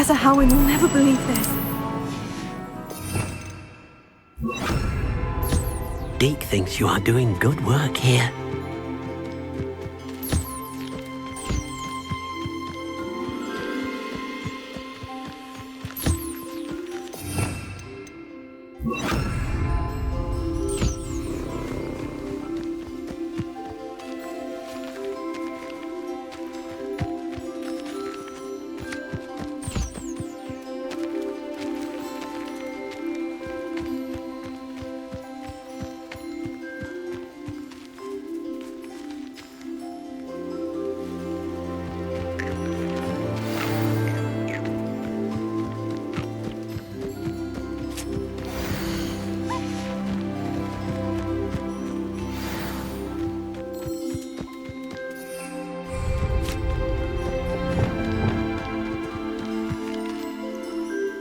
Professor Howin will never believe this. Deke thinks you are doing good work here.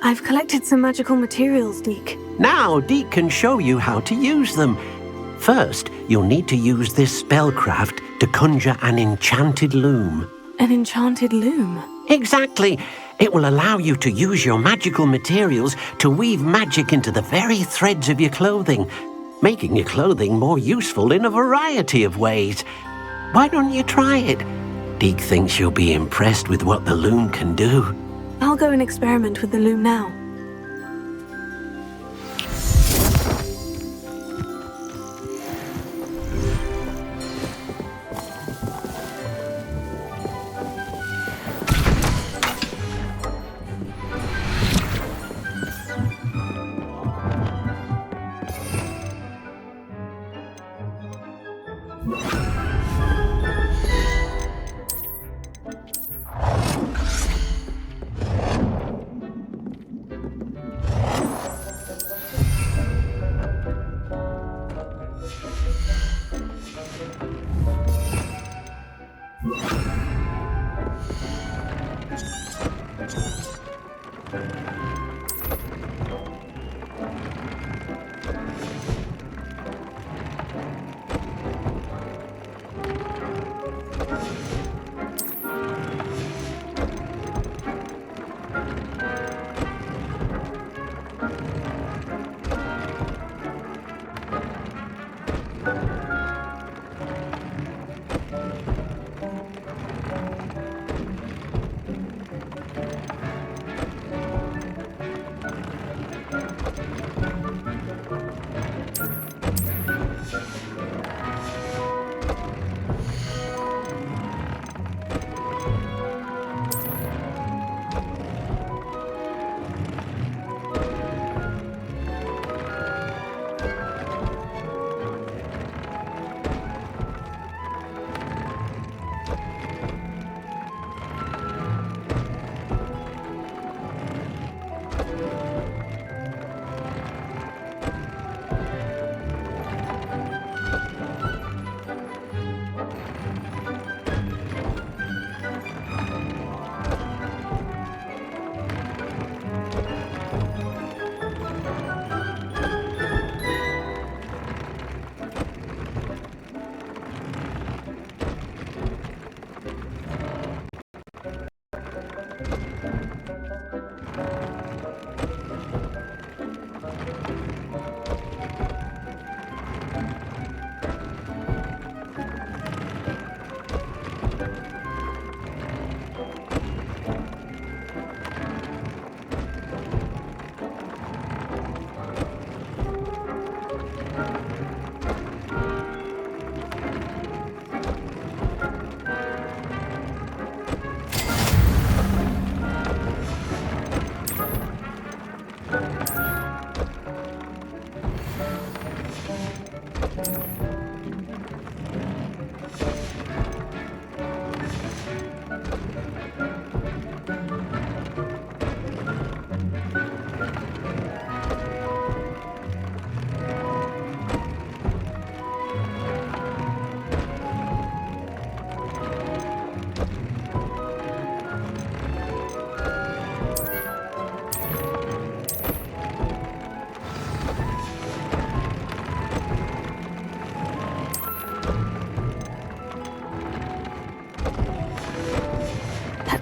I've collected some magical materials, Deke. Now Deke can show you how to use them. First, you'll need to use this spellcraft to conjure an enchanted loom. An enchanted loom? Exactly. It will allow you to use your magical materials to weave magic into the very threads of your clothing, making your clothing more useful in a variety of ways. Why don't you try it? Deke thinks you'll be impressed with what the loom can do. I'll go and experiment with the loom now.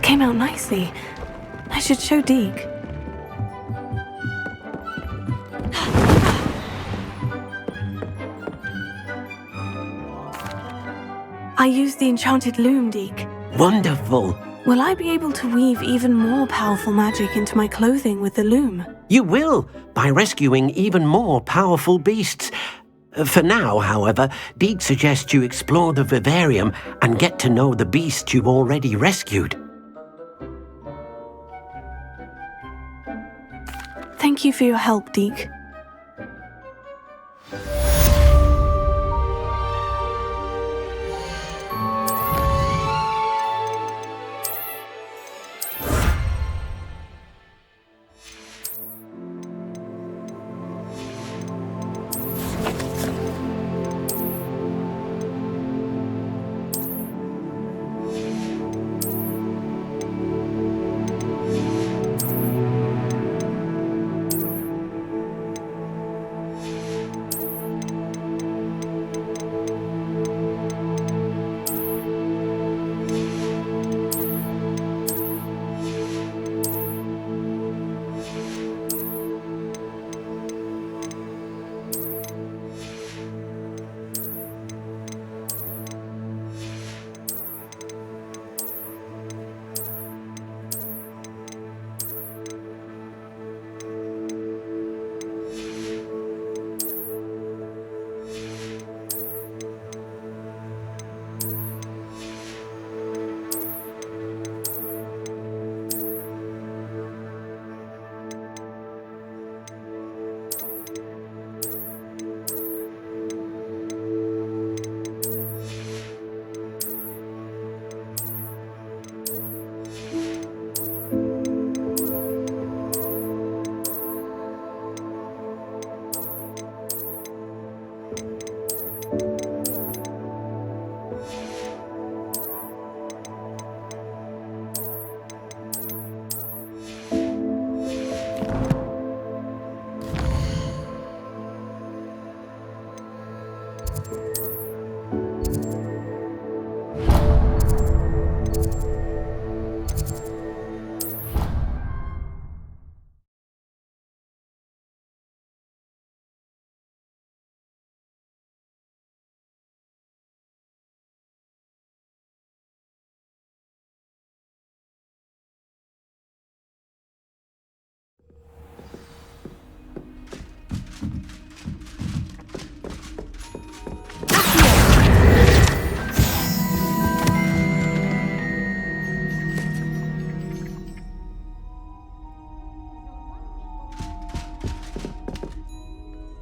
Came out nicely. I I should show Deke. I used the enchanted loom, Deke. Wonderful. Will I be able to weave even more powerful magic into my clothing with the loom? You will, by rescuing even more powerful beasts. For now, however, Deke suggests you explore the vivarium and get to know the beasts you've already rescued. Thank you for your help, Deke.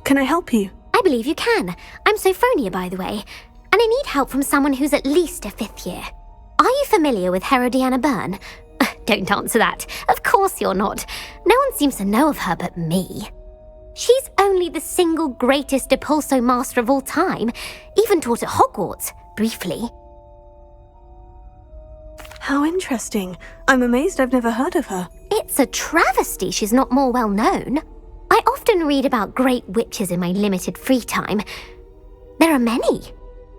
Can I help you? I believe you can. I'm Sophronia, by the way, and I need help from someone who's at least a 5th year. Are you familiar with Herodiana Byrne? Don't answer that. Of course you're not. No one seems to know of her but me. She's only the single greatest Depulso master of all time, even taught at Hogwarts, briefly. How interesting. I'm amazed I've never heard of her. It's a travesty she's not more well known. I often read about great witches in my limited free time. There are many.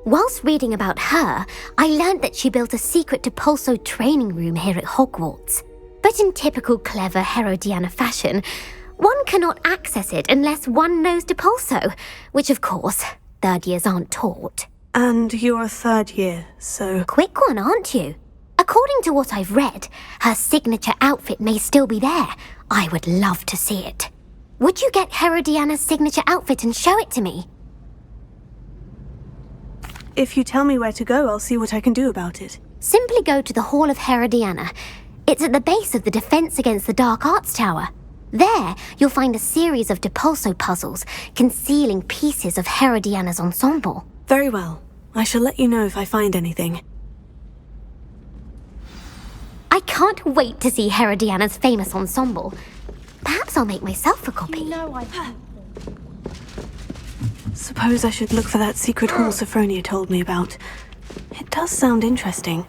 Whilst reading about her, I learned that she built a secret Depulso training room here at Hogwarts. But in typical clever Herodiana fashion, one cannot access it unless one knows Depulso, which of course, 3rd years aren't taught. And you're a 3rd year, so... Quick one, aren't you? According to what I've read, her signature outfit may still be there. I would love to see it. Would you get Herodiana's signature outfit and show it to me? If you tell me where to go, I'll see what I can do about it. Simply go to the Hall of Herodiana. It's at the base of the Defense Against the Dark Arts Tower. There, you'll find a series of Depulso puzzles concealing pieces of Herodiana's ensemble. Very well. I shall let you know if I find anything. I can't wait to see Herodiana's famous ensemble. Perhaps I'll make myself a copy. Suppose I should look for that secret hall Sophronia told me about. It does sound interesting.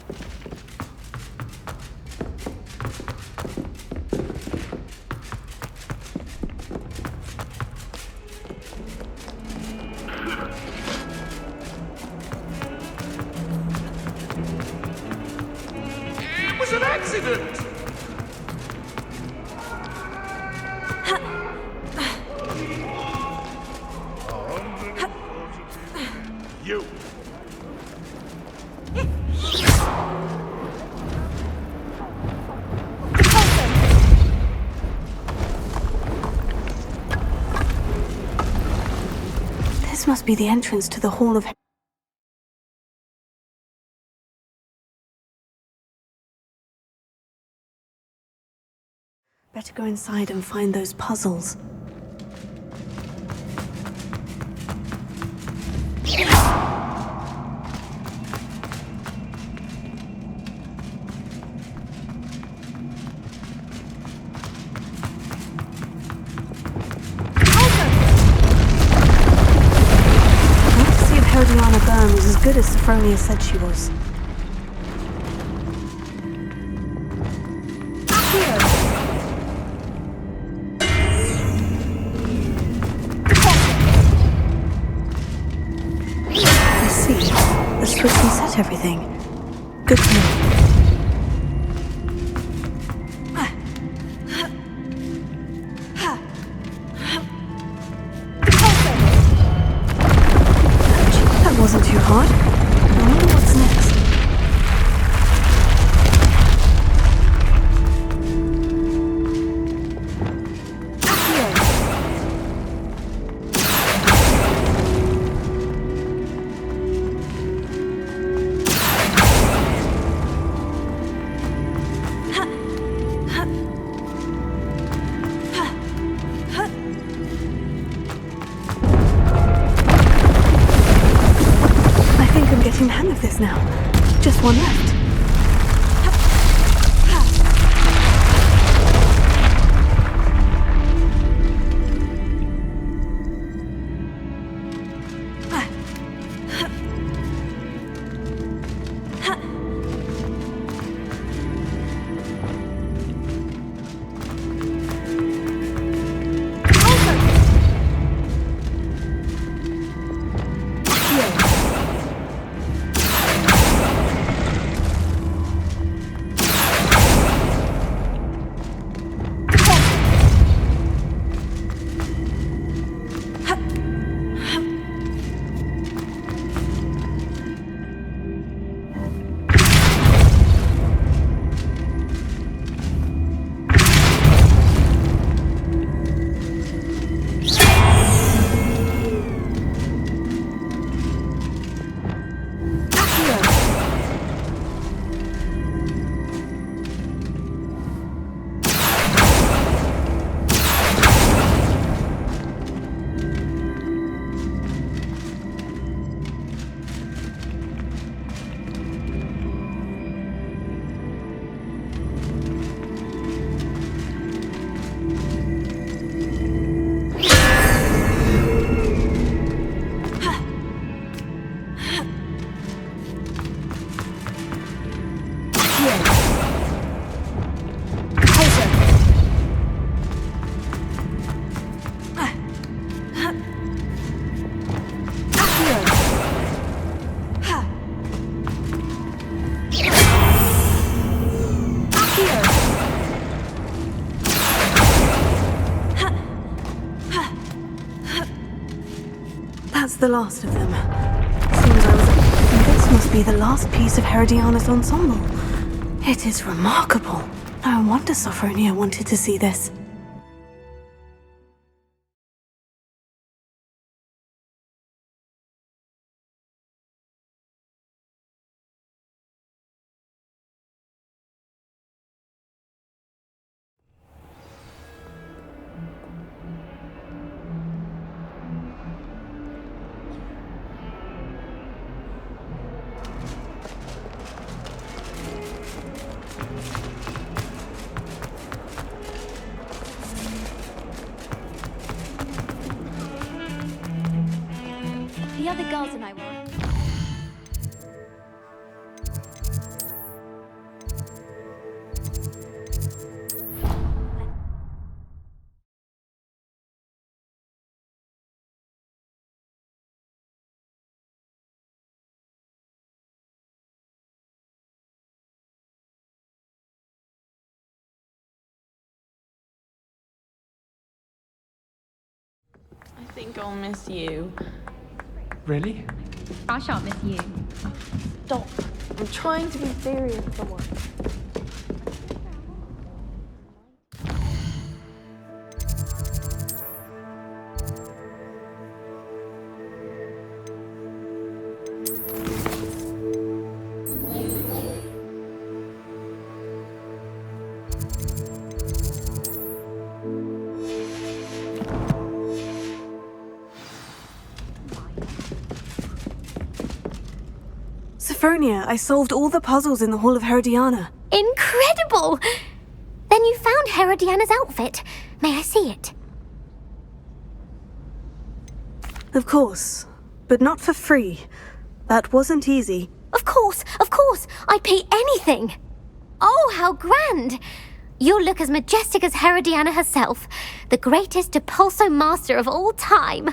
It was an accident! you! This must be the entrance to the Hall of... Better go inside and find those puzzles. Let's see if Herodiana Byrne was as good as Sophronia said she was. The switch reset everything. Good to know. That wasn't too hard. I wonder what's next. I'm getting the hang of this now. Just one left. That's the last of them. Seems I was... This must be the last piece of Herodiana's ensemble. It is remarkable. No wonder Sophronia wanted to see this. The other girls and I were... I think I'll miss you. Really? Crush on with you. Stop. I'm trying to be serious for once. Sophronia, I solved all the puzzles in the Hall of Herodiana. Incredible! Then you found Herodiana's outfit. May I see it? Of course, but not for free. That wasn't easy. Of course, I'd pay anything. Oh, how grand! You'll look as majestic as Herodiana herself, the greatest Depulso master of all time.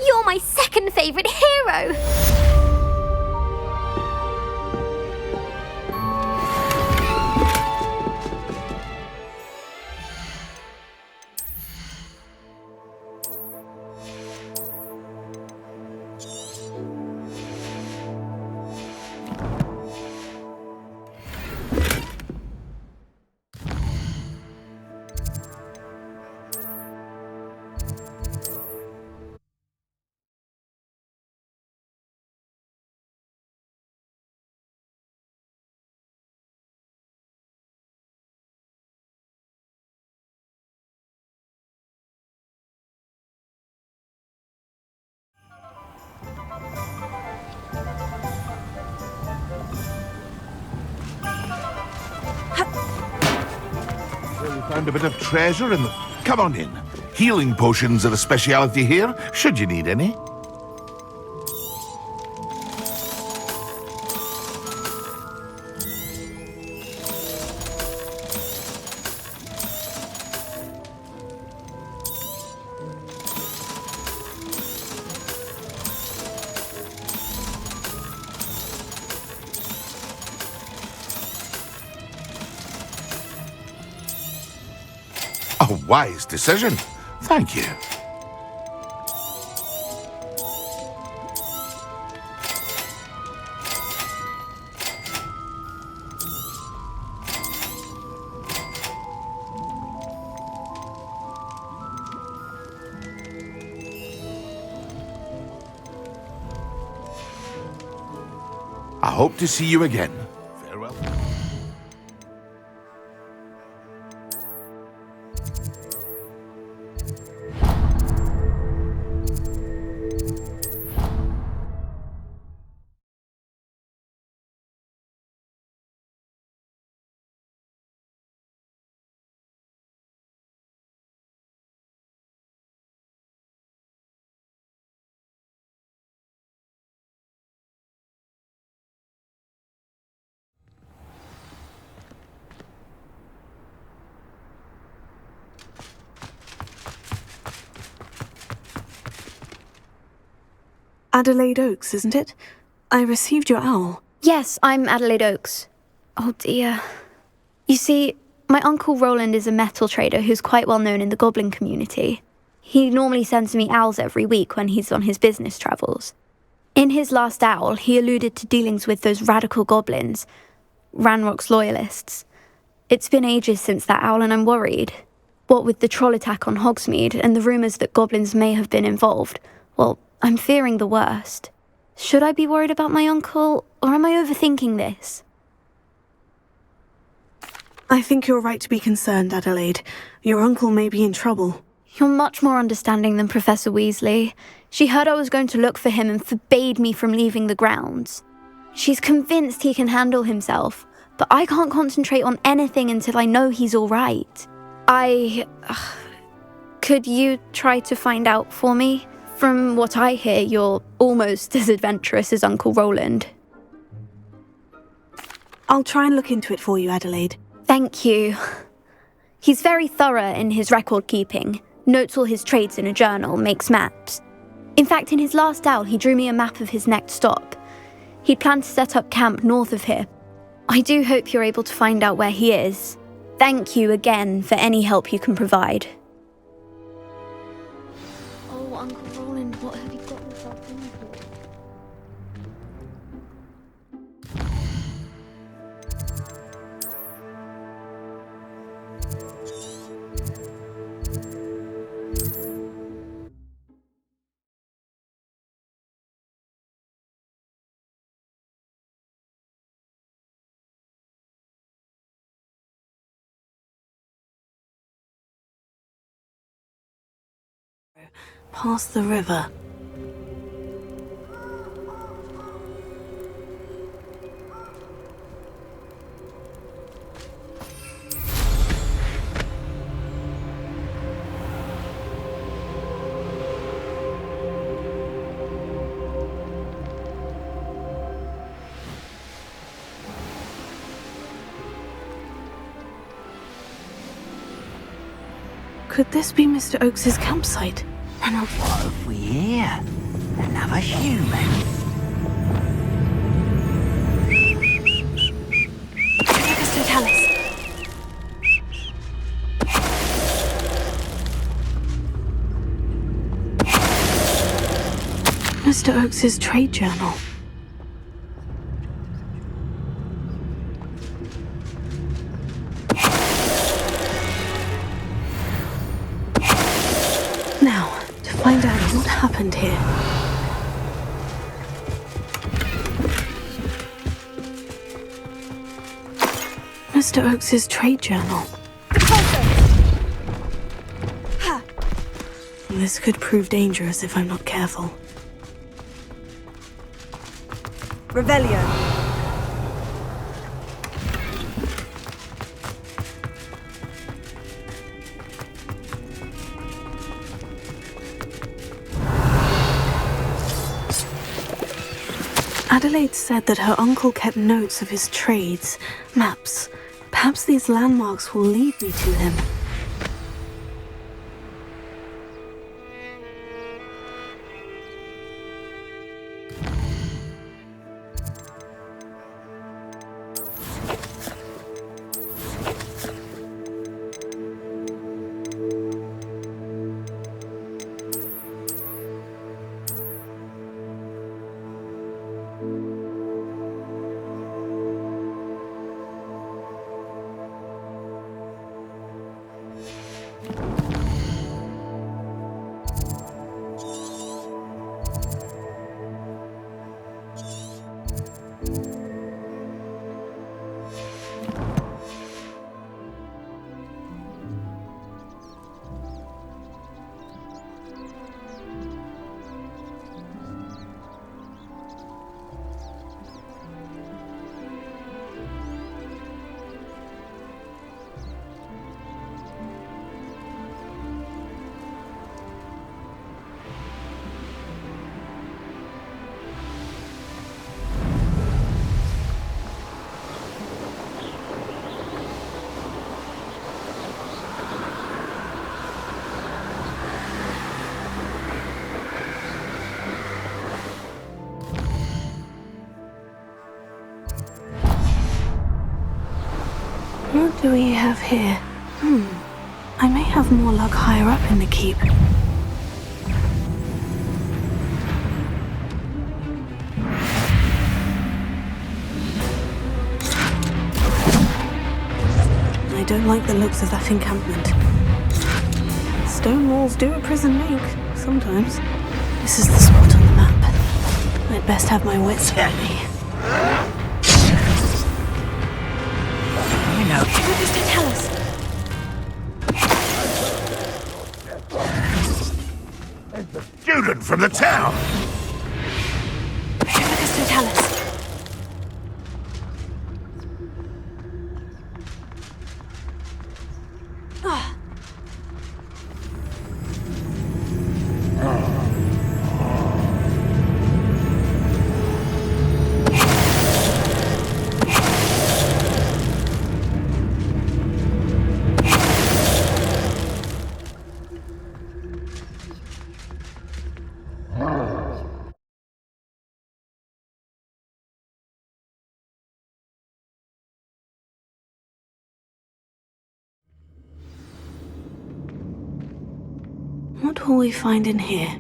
You're my second favorite hero! Found a bit of treasure in them. Come on in. Healing potions are a speciality here, should you need any. A wise decision. Thank you. I hope to see you again. Farewell. Adelaide Oaks, isn't it? I received your owl. Yes, I'm Adelaide Oaks. Oh dear. You see, my Uncle Roland is a metal trader who's quite well known in the goblin community. He normally sends me owls every week when he's on his business travels. In his last owl, he alluded to dealings with those radical goblins, Ranrock's loyalists. It's been ages since that owl and I'm worried. What with the troll attack on Hogsmeade and the rumours that goblins may have been involved, well, I'm fearing the worst. Should I be worried about my uncle, or am I overthinking this? I think you're right to be concerned, Adelaide. Your uncle may be in trouble. You're much more understanding than Professor Weasley. She heard I was going to look for him and forbade me from leaving the grounds. She's convinced he can handle himself, but I can't concentrate on anything until I know he's all right. Could you try to find out for me? From what I hear, you're almost as adventurous as Uncle Roland. I'll try and look into it for you, Adelaide. Thank you. He's very thorough in his record keeping, notes all his trades in a journal, makes maps. In fact, in his last owl, he drew me a map of his next stop. He'd planned to set up camp north of here. I do hope you're able to find out where he is. Thank you again for any help you can provide. Oh, Uncle Roland, what have you got yourself? past the river. Could this be Mr. Oakes's campsite? And what have we here? Another human. Mr. Tallis. Mr. Oakes's trade journal. Now, to find out what happened here. Mr. Oakes's trade journal. This could prove dangerous if I'm not careful. Revelio. Adelaide said that her uncle kept notes of his trades, maps. Perhaps these landmarks will lead me to him. What do we have here? I may have more luck higher up in the keep. I don't like the looks of that encampment. Stone walls do a prison make, sometimes. This is the spot on the map. I'd best have my wits about me. You know, Mr. Tallis. Student from the town! Mr. Tallis. What will we find in here?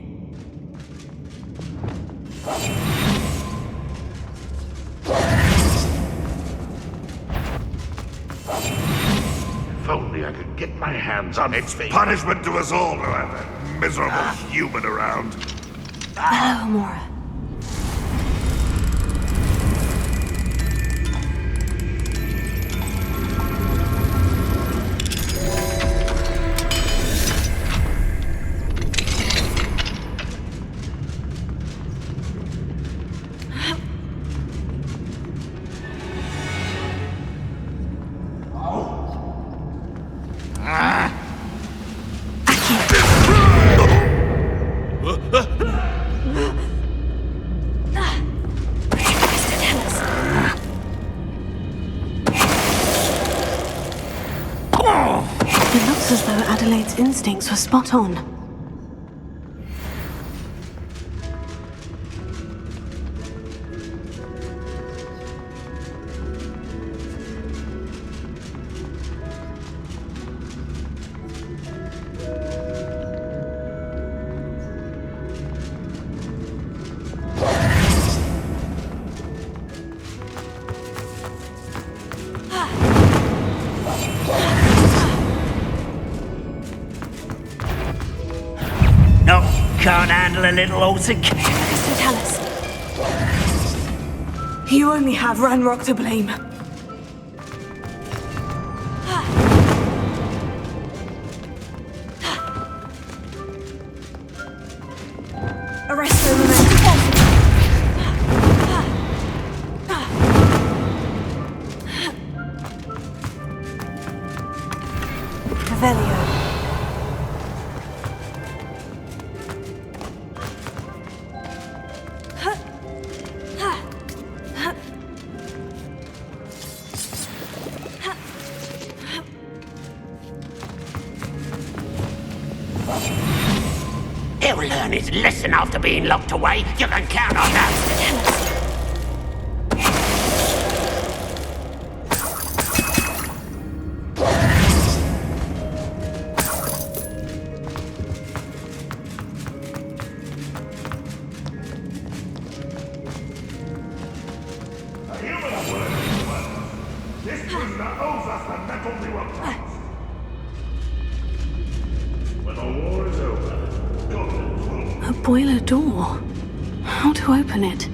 If only I could get my hands on its punishment to us all to have that miserable human around. Hello, Amora. Adelaide's instincts were spot on. No, can't handle a little Olsen. Mr. Tallis. You only have Ranrock to blame. Arrest the women. Revelio. He'll learn his lesson after being locked away. You can count on that. A human word. This prisoner owes us the metal we were promised. When the war is over, goblins will... A boiler door. How to open it?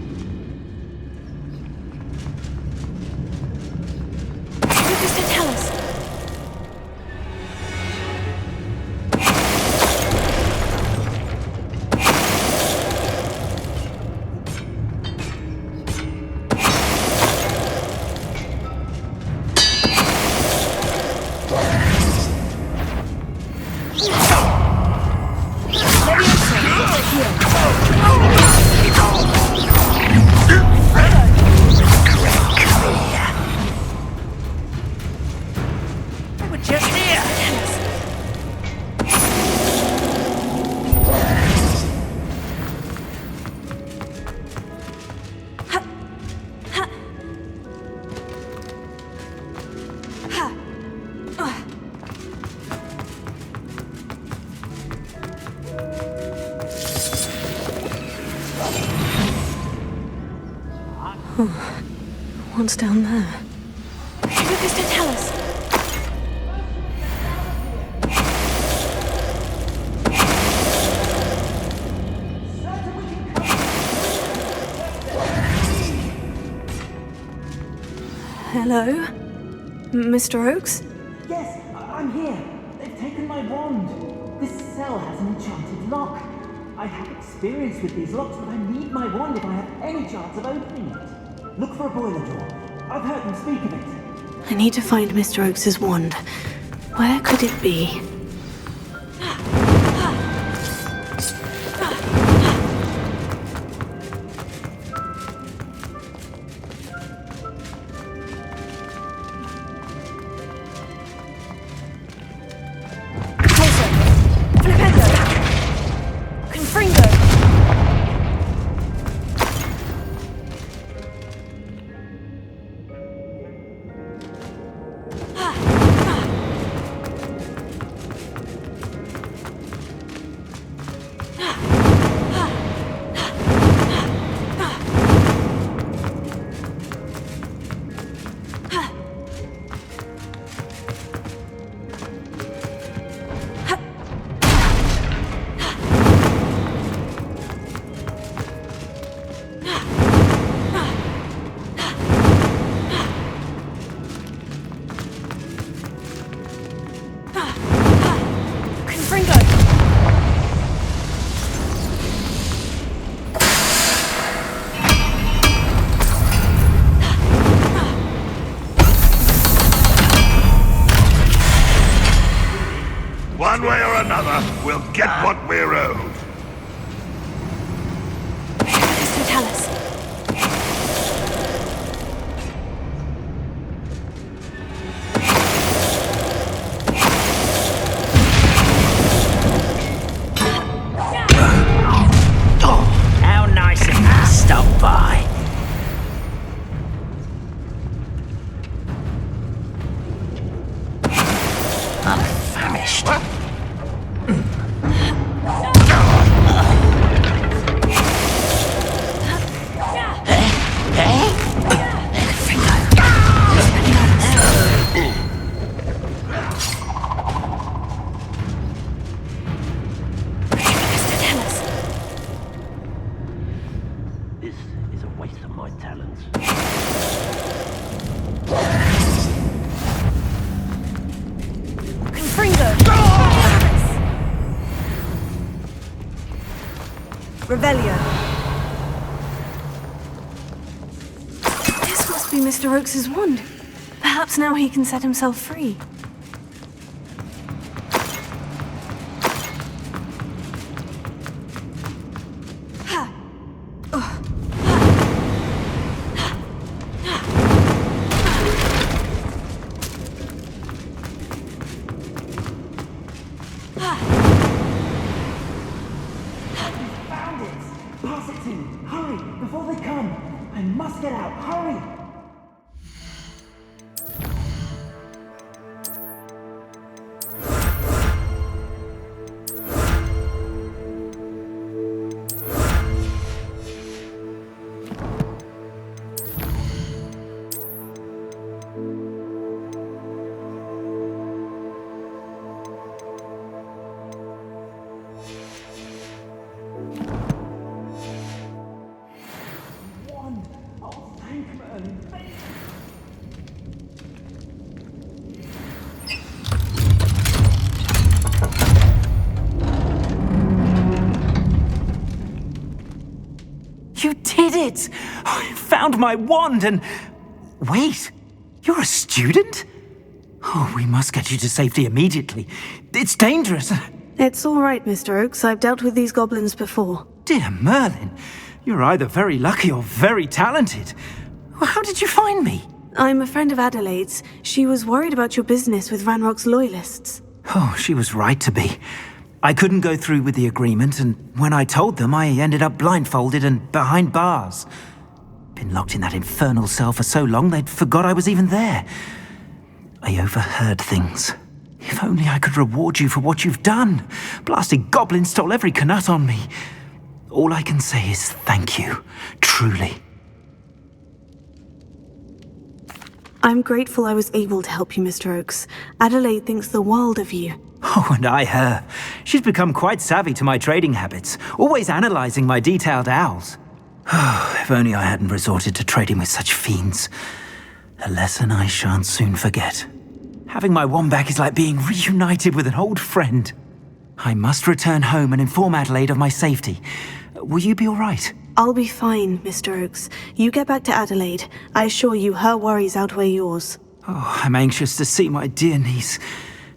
Mr. Tallis. Just here. What's down there? Mr. Tallis. Hello? Mr. Oakes? Yes, I'm here. They've taken my wand. This cell has an enchanted lock. I have experience with these locks, but I need my wand if I have any chance of opening it. Look for a boiler door. I've heard them speak of it. I need to find Mr. Oakes' wand. Where could it be? One way or another, we'll get what we're owed. Mr. Tallis. Revelio. This must be Mr. Oakes's wand. Perhaps now he can set himself free. Found it! Pass it to me! Hurry! Before they come! I must get out! Hurry! One! Oh, thank Merlin! Thank you. You did it! I found my wand and... Wait, you're a student? Oh, we must get you to safety immediately. It's dangerous. It's all right, Mr. Oakes. I've dealt with these goblins before. Dear Merlin, you're either very lucky or very talented. Well, how did you find me? I'm a friend of Adelaide's. She was worried about your business with Ranrock's loyalists. Oh, she was right to be. I couldn't go through with the agreement, and when I told them, I ended up blindfolded and behind bars. Been locked in that infernal cell for so long, they'd forgot I was even there. I overheard things. If only I could reward you for what you've done. Blasted goblin stole every canut on me. All I can say is thank you, truly. I'm grateful I was able to help you, Mr. Oakes. Adelaide thinks the world of you. Oh, and I her. She's become quite savvy to my trading habits, always analysing my detailed owls. Oh, if only I hadn't resorted to trading with such fiends. A lesson I shan't soon forget. Having my wand back is like being reunited with an old friend. I must return home and inform Adelaide of my safety. Will you be all right? I'll be fine, Mr. Oakes. You get back to Adelaide. I assure you her worries outweigh yours. Oh, I'm anxious to see my dear niece.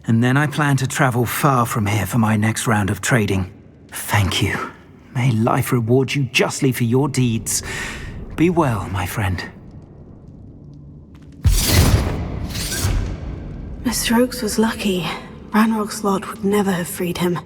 And then I plan to travel far from here for my next round of trading. Thank you. May life reward you justly for your deeds. Be well, my friend. Mr. Oakes was lucky. Ranrock's lot would never have freed him.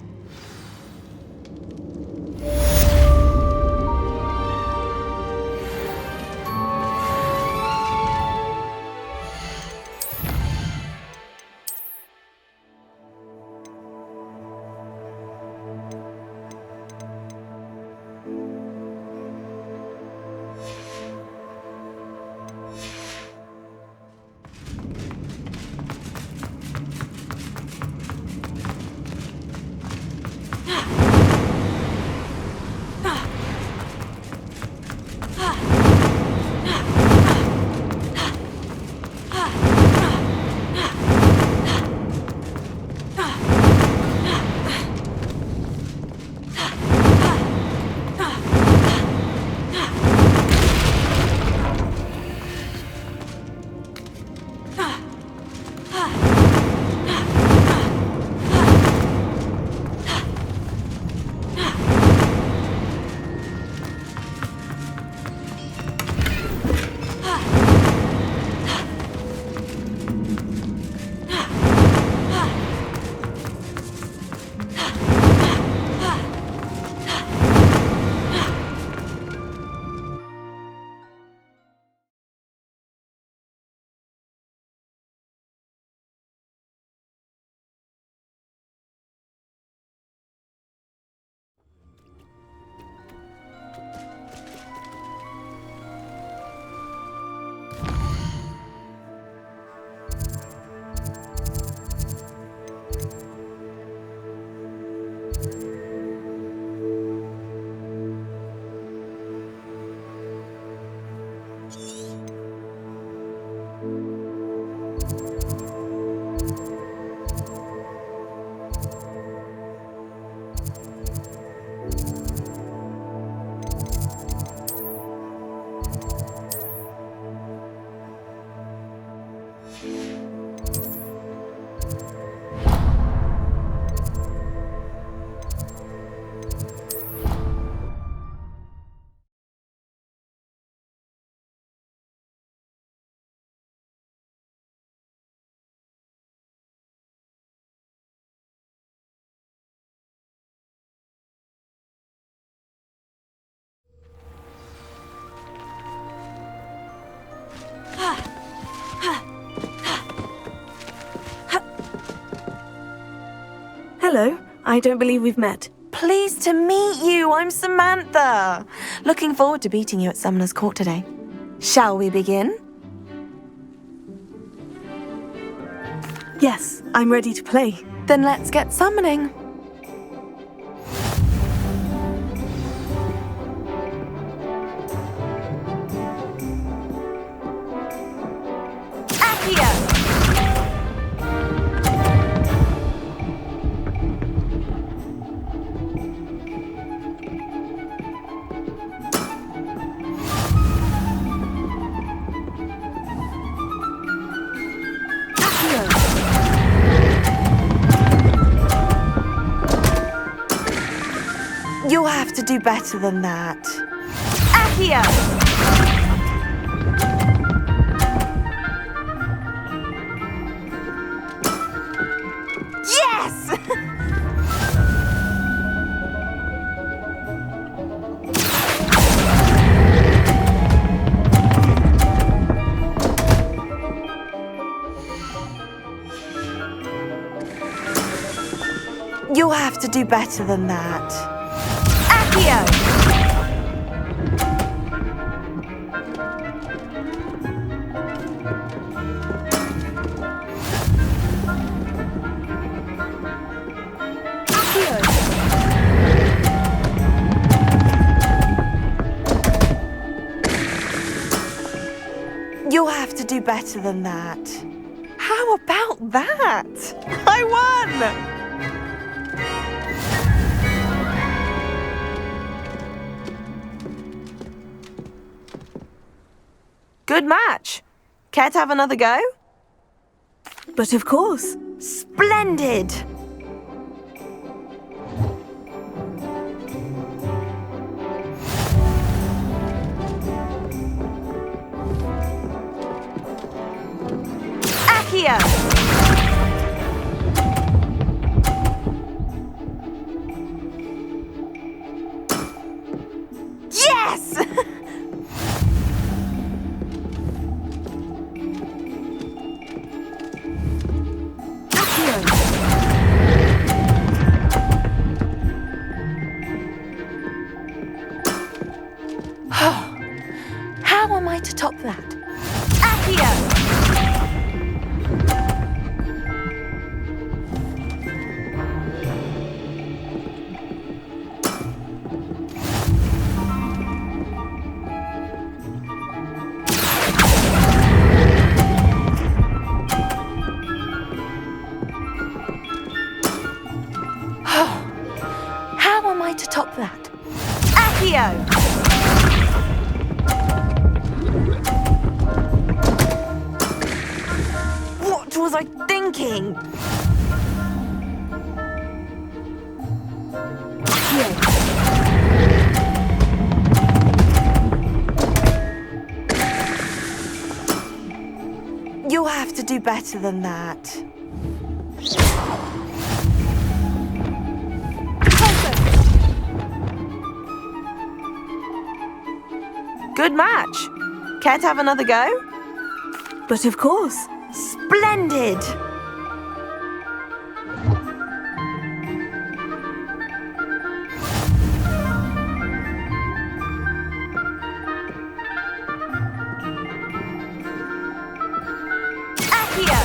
Hello. I don't believe we've met. Pleased to meet you. I'm Samantha. Looking forward to beating you at Summoner's Court today. Shall we begin? Yes, I'm ready to play. Then let's get summoning. Accio! You'll have to do better than that. Accio! Yes! You'll have to do better than that. Accio! You'll have to do better than that. How about that? I won! Good match. Care to have another go? But of course. Splendid! Accio! Yes! How am I to top that? Accio! How am I to top that? Accio! What was I thinking? You'll have to do better than that. Good match. Care to have another go? But of course. Splendid! Accio!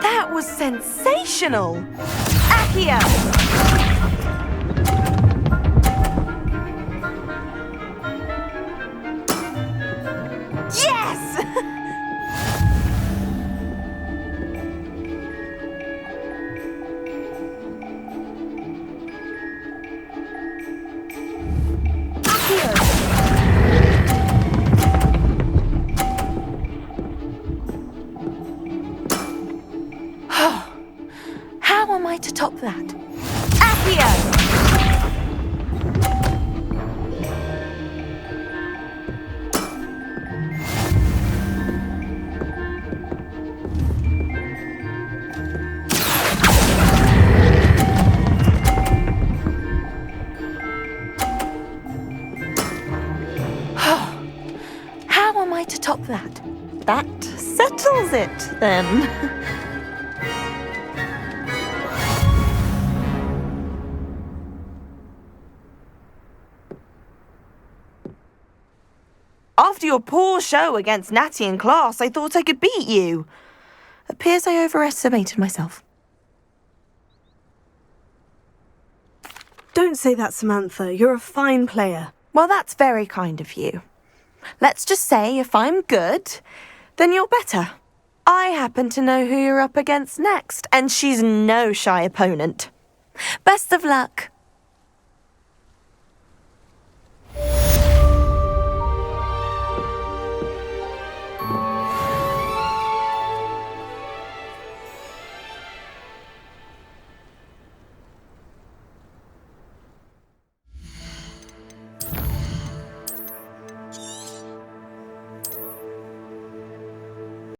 That was sensational! Accio! Yes! How am I to top that? to top that. That settles it, then. After your poor show against Natty in class, I thought I could beat you. Appears I overestimated myself. Don't say that, Samantha. You're a fine player. Well, that's very kind of you. Let's just say if I'm good, then you're better. I happen to know who you're up against next, and she's no shy opponent. Best of luck.